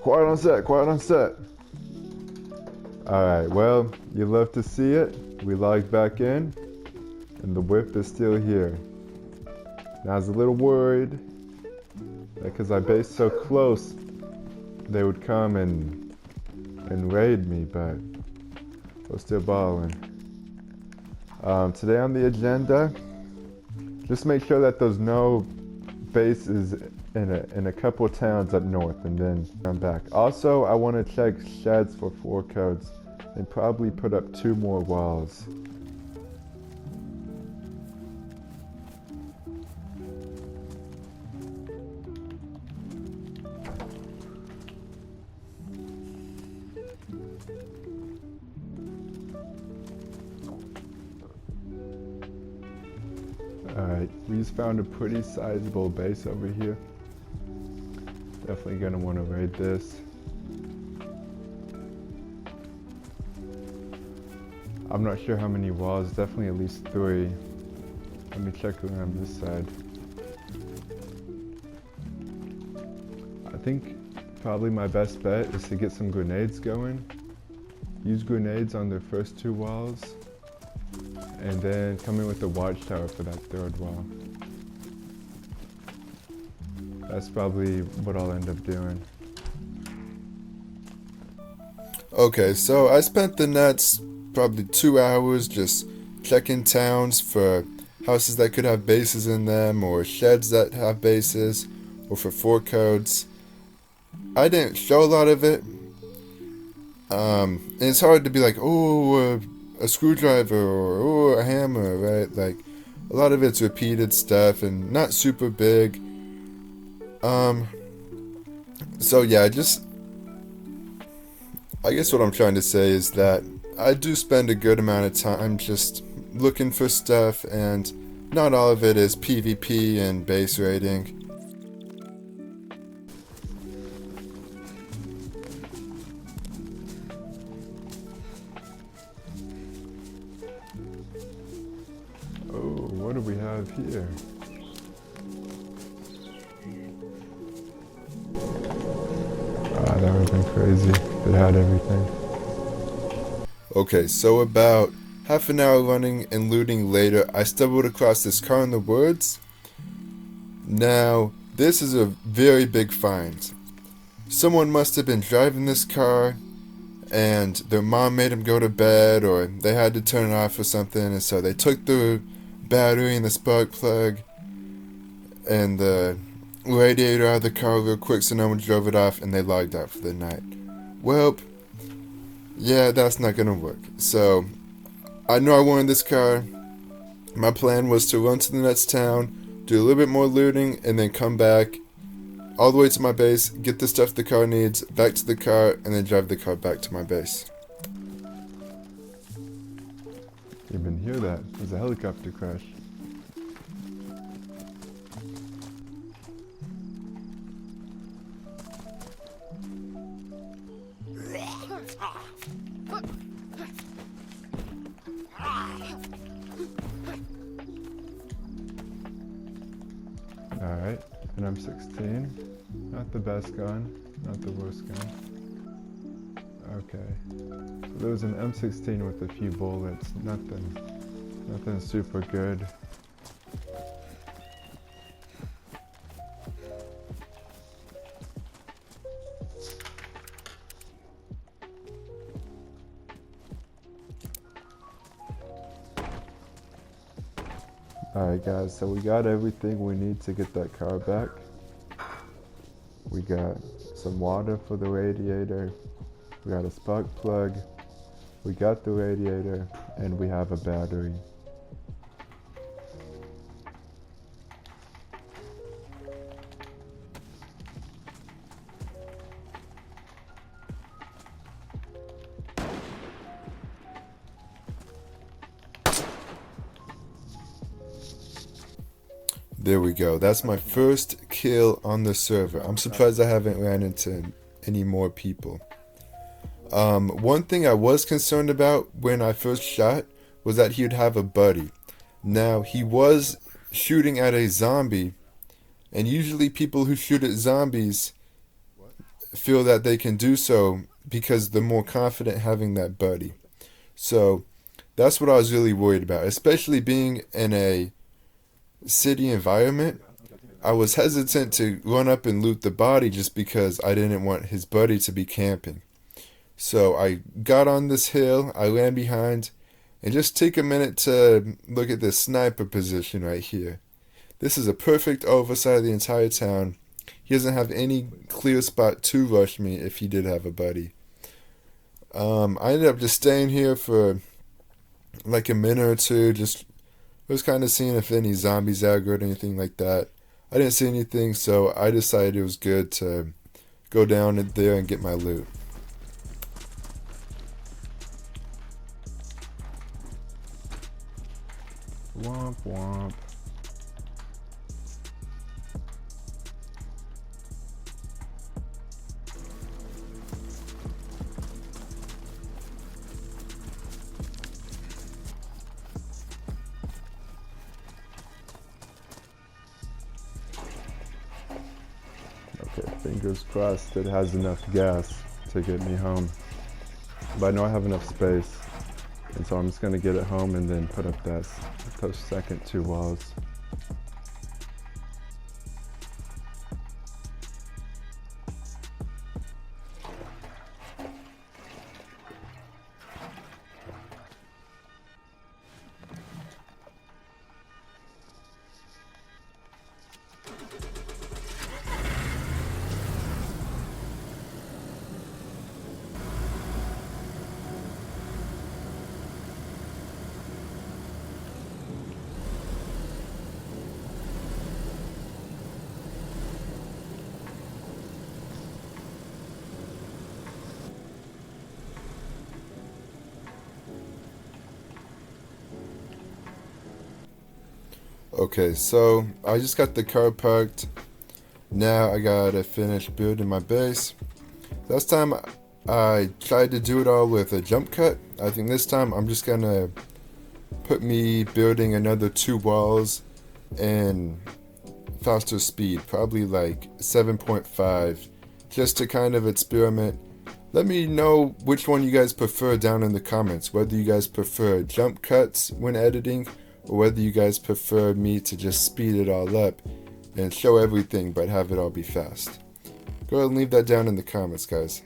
Quiet on set, quiet on set. Alright, well, you love to see it. We logged back in, and the whip is still here. Now I was a little worried that because I based so close, they would come and raid me, but we're still balling. Today on the agenda, just make sure that there's no bases in a couple towns up north, and then I'm back. Also, I want to check sheds for 4 codes and probably put up 2 more walls. Alright, we just found a pretty sizable base over here. Definitely gonna want to raid this. I'm not sure how many walls, definitely at least 3. Let me check around this side. I think probably my best bet is to get some grenades going. Use grenades on the first 2 walls, and then come in with the watchtower for that 3rd wall. That's probably what I'll end up doing. Okay, so I spent the next probably 2 hours just checking towns for houses that could have bases in them, or sheds that have bases, or for 4 codes. I didn't show a lot of it. And it's hard to be like, oh, a screwdriver, or oh, a hammer, right? Like, a lot of it's repeated stuff and not super big. So yeah, I guess what I'm trying to say is that I do spend a good amount of time just looking for stuff, and not all of it is PvP and base raiding. Oh, what do we have here? Ah, that would have been crazy if it had everything. Okay, so about half an hour running and looting later, I stumbled across this car in the woods. Now, this is a very big find. Someone must have been driving this car, and their mom made them go to bed, or they had to turn it off or something, and so they took the battery and the spark plug and the radiator out of the car real quick so no one drove it off, and they logged out for the night. Well, yeah, that's not gonna work. So, I know I wanted this car. My plan was to run to the next town, do a little bit more looting, and then come back all the way to my base, get the stuff the car needs, back to the car, and then drive the car back to my base. You didn't hear that. There's a helicopter crash. Alright, an M16. Not the best gun, not the worst gun. Okay. So there was an M16 with a few bullets. Nothing super good. Alright guys, so we got everything we need to get that car back. We got some water for the radiator, we got a spark plug, we got the radiator, and we have a battery. There we go. That's my first kill on the server. I'm surprised I haven't ran into any more people. One thing I was concerned about when I first shot was that he would have a buddy. Now, he was shooting at a zombie, and usually people who shoot at zombies feel that they can do so because they're more confident having that buddy. So that's what I was really worried about, especially being in a city environment. I was hesitant to run up and loot the body just because I didn't want his buddy to be camping. So I got on this hill, I ran behind, and just take a minute to look at this sniper position right here. This is a perfect oversight of the entire town. He doesn't have any clear spot to rush me if he did have a buddy. I ended up just staying here for like a minute or two, just was kind of seeing if any zombies aggroed or anything like that. I didn't see anything, so I decided it was good to go down in there and get my loot. Womp womp. Okay, fingers crossed it has enough gas to get me home. But I know I have enough space, and so I'm just gonna get it home and then put up those second 2 walls. Okay, so I just got the car parked. Now I gotta finish building my base. Last time I tried to do it all with a jump cut. I think this time I'm just gonna put me building another 2 walls and faster speed, probably like 7.5, just to kind of experiment. Let me know which one you guys prefer down in the comments, whether you guys prefer jump cuts when editing, or whether you guys prefer me to just speed it all up and show everything but have it all be fast. Go ahead and leave that down in the comments, guys.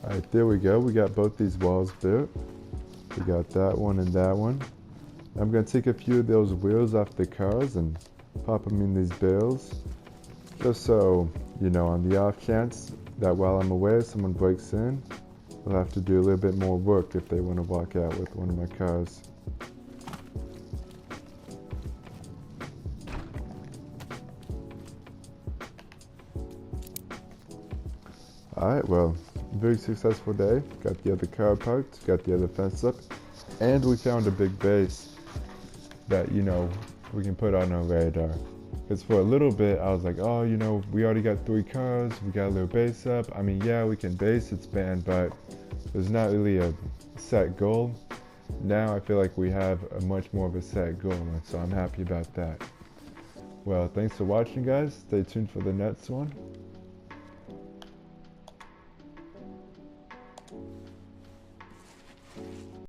Alright, there we go. We got both these walls built. We got that one and that one. I'm going to take a few of those wheels off the cars and pop them in these bales. Just so, you know, on the off chance that while I'm away someone breaks in, they'll have to do a little bit more work if they want to walk out with one of my cars. Alright, well, very successful day. Got the other car parked, got the other fence up, and we found a big base that, you know, we can put on our radar. Because for a little bit, I was like, oh, you know, we already got 3 cars, we got a little base up. I mean, yeah, we can base its band, but there's not really a set goal. Now I feel like we have a much more of a set goal, and so I'm happy about that. Well, thanks for watching, guys. Stay tuned for the next one.